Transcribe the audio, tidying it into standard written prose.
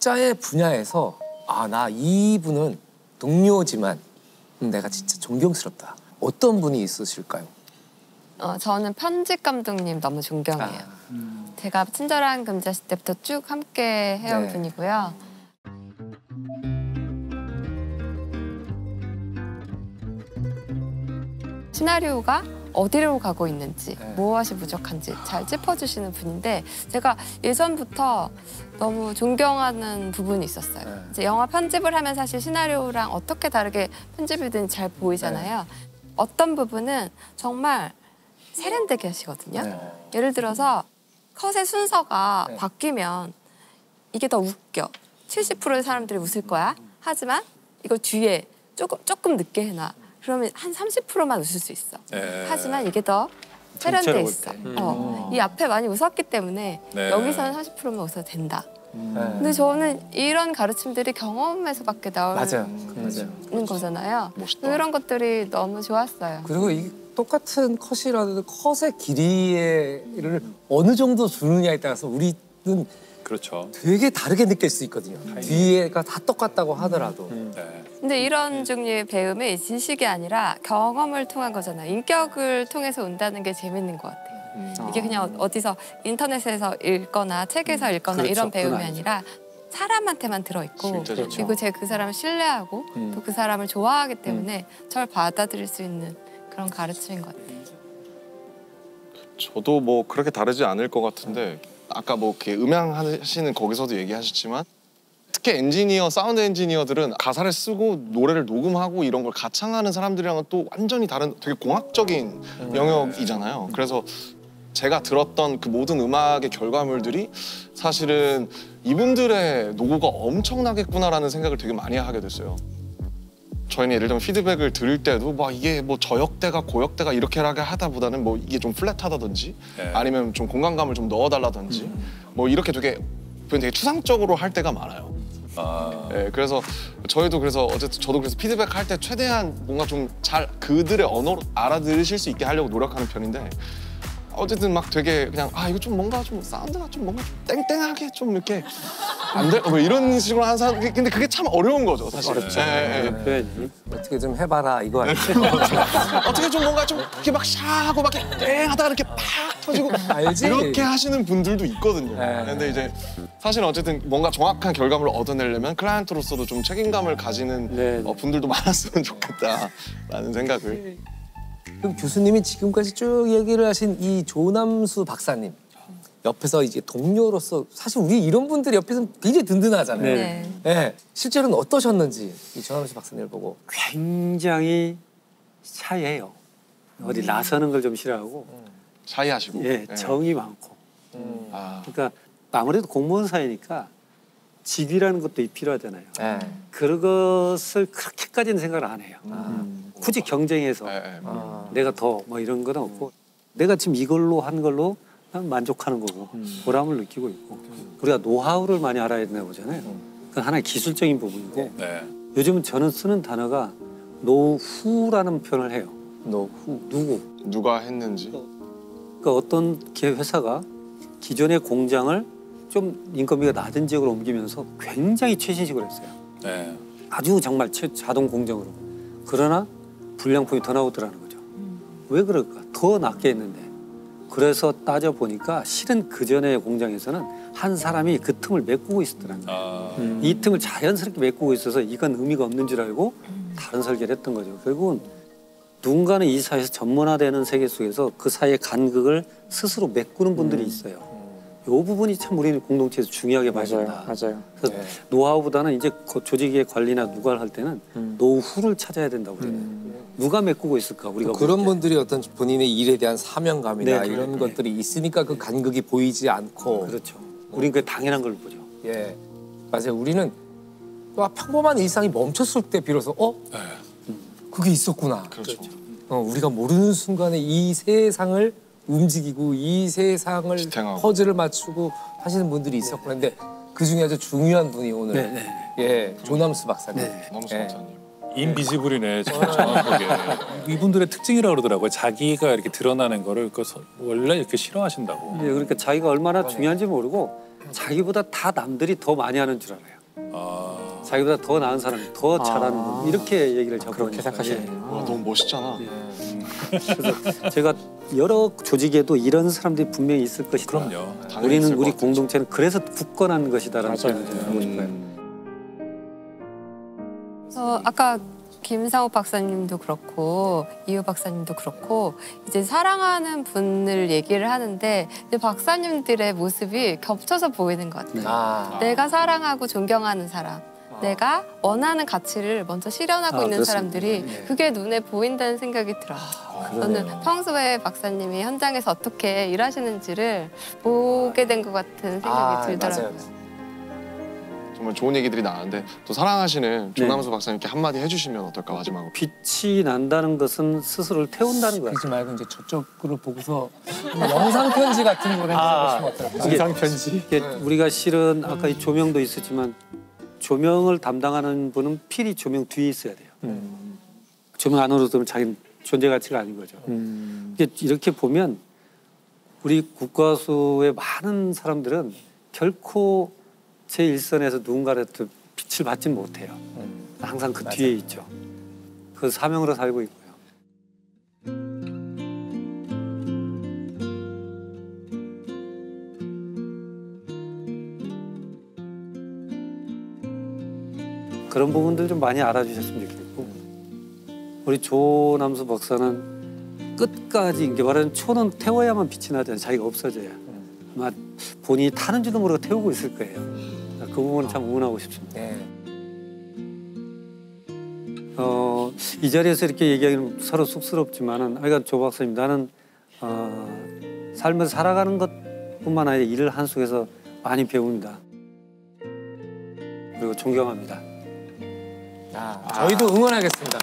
각자의 분야에서 나 이분은 동료지만 내가 진짜 존경스럽다. 어떤 분이 있으실까요? 저는 편집 감독님 너무 존경해요. 제가 친절한 금자씨 때부터 쭉 함께 해온 네. 분이고요. 시나리오가 어디로 가고 있는지, 무엇이 부족한지 잘 짚어주시는 분인데 제가 예전부터 너무 존경하는 부분이 있었어요. 이제 영화 편집을 하면 사실 시나리오랑 어떻게 다르게 편집이 되는지 잘 보이잖아요. 어떤 부분은 정말 세련되게 하시거든요. 예를 들어서 컷의 순서가 바뀌면 이게 더 웃겨. 70%의 사람들이 웃을 거야. 하지만 이걸 뒤에 조금 늦게 해놔. 그러면 한 30%만 웃을 수 있어. 하지만 이게 더 세련돼 있어. 이 앞에 많이 웃었기 때문에 여기서는 40%만 웃어도 된다. 근데 저는 이런 가르침들이 경험에서밖에 나오는 거잖아요. 멋있다. 그런 것들이 너무 좋았어요. 그리고 이 똑같은 컷이라도 컷의 길이를 어느 정도 주느냐에 따라서 우리는 그렇죠. 되게 다르게 느낄 수 있거든요. 뒤에가 다 똑같다고 하더라도. 근데 이런 종류의 배움이 지식이 아니라 경험을 통한 거잖아요. 인격을 통해서 온다는 게 재밌는 것 같아요. 이게 그냥 어디서 인터넷에서 읽거나 책에서 읽거나 이런 배움이 아니라 사람한테만 들어있고 그리고 제가 그 사람을 신뢰하고 또 그 사람을 좋아하기 때문에 저를 받아들일 수 있는 그런 가르침인 것 같아요. 저도 뭐 그렇게 다르지 않을 것 같은데 아까 뭐 이렇게 음향 하시는 거기서도 얘기하셨지만 특히 엔지니어, 사운드 엔지니어들은 가사를 쓰고 노래를 녹음하고 이런 걸 가창하는 사람들이랑은 또 완전히 다른 되게 공학적인 영역이잖아요. 그래서 제가 들었던 그 모든 음악의 결과물들이 사실은 이분들의 노고가 엄청나겠구나라는 생각을 되게 많이 하게 됐어요. 저희는 예를 들면 피드백을 들을 때도 막 이게 뭐 저역대가 고역대가 이렇게 하다보다는 뭐 이게 좀 플랫하다든지 아니면 좀 공간감을 좀 넣어달라든지 뭐 이렇게 되게 추상적으로 할 때가 많아요. 네, 그래서 저희도 그래서 어쨌든 저도 그래서 피드백 할 때 최대한 뭔가 좀 잘 그들의 언어로 알아들으실 수 있게 하려고 노력하는 편인데 어쨌든 막 되게 그냥 이거 좀 뭔가 좀 사운드가 좀 뭔가 좀 땡땡하게 좀 이렇게 안 돼? 뭐 이런 식으로 하는 사람 근데 그게 참 어려운 거죠 사실. 어렵죠. 어떻게 좀 해봐라 이거 아니에요? 어떻게 좀 뭔가 좀 이렇게 막 샤하고 막 이렇게 땡 하다가 이렇게 팍 터지고 알지? 이렇게 하시는 분들도 있거든요. 근데 이제 사실은 어쨌든 뭔가 정확한 결과물을 얻어내려면 클라이언트로서도 좀 책임감을 가지는 분들도 많았으면 좋겠다라는 생각을. 그럼 교수님이 지금까지 쭉 얘기를 하신 이 조남수 박사님 옆에서 이제 동료로서 사실 우리 이런 분들이 옆에서 굉장히 든든하잖아요. 네. 실제로는 어떠셨는지 이 조남수 박사님을 보고. 굉장히 샤이해요. 어디 나서는 걸 좀 싫어하고. 샤이하시고. 정이 많고. 그러니까 아무래도 공무원 사이니까 직위라는 것도 필요하잖아요. 그것을 그렇게까지는 생각을 안 해요. 굳이 경쟁해서 내가 더 뭐 이런 건 없고 내가 지금 이걸로 한 걸로 난 만족하는 거고 보람을 느끼고 있고 우리가 노하우를 많이 알아야 된다고 보잖아요. 그건 하나의 기술적인 부분이고 요즘은 저는 쓰는 단어가 노후라는 표현을 해요. 노후. 누가 했는지. 그러니까 어떤 회사가 기존의 공장을 좀 인건비가 낮은 지역으로 옮기면서 굉장히 최신식으로 했어요. 아주 정말 자동 공정으로. 그러나 불량품이 더 나오더라는 거죠. 왜 그럴까? 더 낮게 했는데. 그래서 따져보니까 실은 그전의 공장에서는 한 사람이 그 틈을 메꾸고 있었더라는 거예요. 이 틈을 자연스럽게 메꾸고 있어서 이건 의미가 없는 줄 알고 다른 설계를 했던 거죠. 결국은 누군가는 이 사회에서 전문화되는 세계 속에서 그 사이의 간극을 스스로 메꾸는 분들이 있어요. 이 부분이 참 우리는 공동체에서 중요하게 봐준다. 맞아요. 그래서 노하우보다는 이제 조직의 관리나 누가를 할 때는 노후를 찾아야 된다고 그러잖아요. 누가 메꾸고 있을까 우리가 그런 분들이 어떤 본인의 일에 대한 사명감이나 이런 것들이 있으니까 그 간극이 보이지 않고. 그렇죠. 우리는 그게 당연한 걸 보죠. 맞아요. 우리는 평범한 일상이 멈췄을 때 비로소 그게 있었구나. 그렇죠. 우리가 모르는 순간에 이 세상을 움직이고 이 세상을 지탱하고. 퍼즐을 맞추고 하시는 분들이 있었구나. 근데 그 중에 아주 중요한 분이 오늘 조남수 박사님. 너무 감사합니다. 인비지블이네, 정확하게. 이분들의 특징이라고 그러더라고요. 자기가 이렇게 드러나는 거를 원래 이렇게 싫어하신다고. 그러니까 자기가 얼마나 중요한지 모르고 자기보다 다 남들이 더 많이 하는 줄 알아요. 자기보다 더 나은 사람이 더 잘하는 분 이렇게 얘기를 자꾸 그렇게 하니까. 생각하시네요. 와, 너무 멋있잖아. 그래서 제가 여러 조직에도 이런 사람들이 분명히 있을 것이다. 그럼요. 당연히 우리는 있을 우리 것 같아요. 공동체는 그래서 굳건한 것이다라는 맞아요. 표현을 하고 싶어요. 아까 김상욱 박사님도 그렇고 이유 박사님도 그렇고 이제 사랑하는 분을 얘기를 하는데 이제 박사님들의 모습이 겹쳐서 보이는 것 같아요. 아. 내가 사랑하고 존경하는 사람, 내가 원하는 가치를 먼저 실현하고 있는 그렇습니다. 사람들이 네. 그게 눈에 보인다는 생각이 들어요. 저는 평소에 박사님이 현장에서 어떻게 일하시는지를 보게 된 것 같은 생각이 들더라고요. 맞아요. 정말 좋은 얘기들이 나왔는데 또 사랑하시는 조남수 박사님께 한마디 해주시면 어떨까 마지막으로. 빛이 난다는 것은 스스로를 태운다는 거야. 그러지 말고 이제 저쪽으로 보고서 영상 편지 같은 걸 해주시면 어떨까? 영상 편지. 이게 우리가 실은 아까 이 조명도 있었지만 조명을 담당하는 분은 필히 조명 뒤에 있어야 돼요. 조명 안으로 들면 자기는 존재 가치가 아닌 거죠. 이렇게 보면 우리 국가수의 많은 사람들은 결코 제 일선에서 누군가를 빛을 받지 못해요. 항상 그 뒤에 있죠. 그 사명으로 살고 있고요. 그런 부분들 좀 많이 알아주셨으면 좋겠고 우리 조남수 박사는 끝까지 이게 말하는 초는 태워야만 빛이 나잖아요. 자기가 없어져야. 아마 본인이 타는 줄도 모르고 태우고 있을 거예요. 그 부분은 참 응원하고 싶습니다. 네. 이 자리에서 이렇게 얘기하기는 서로 쑥스럽지만은, 그러니까 조 박사님, 나는 삶을 살아가는 것뿐만 아니라 일을 한 속에서 많이 배웁니다. 그리고 존경합니다. 저희도 응원하겠습니다.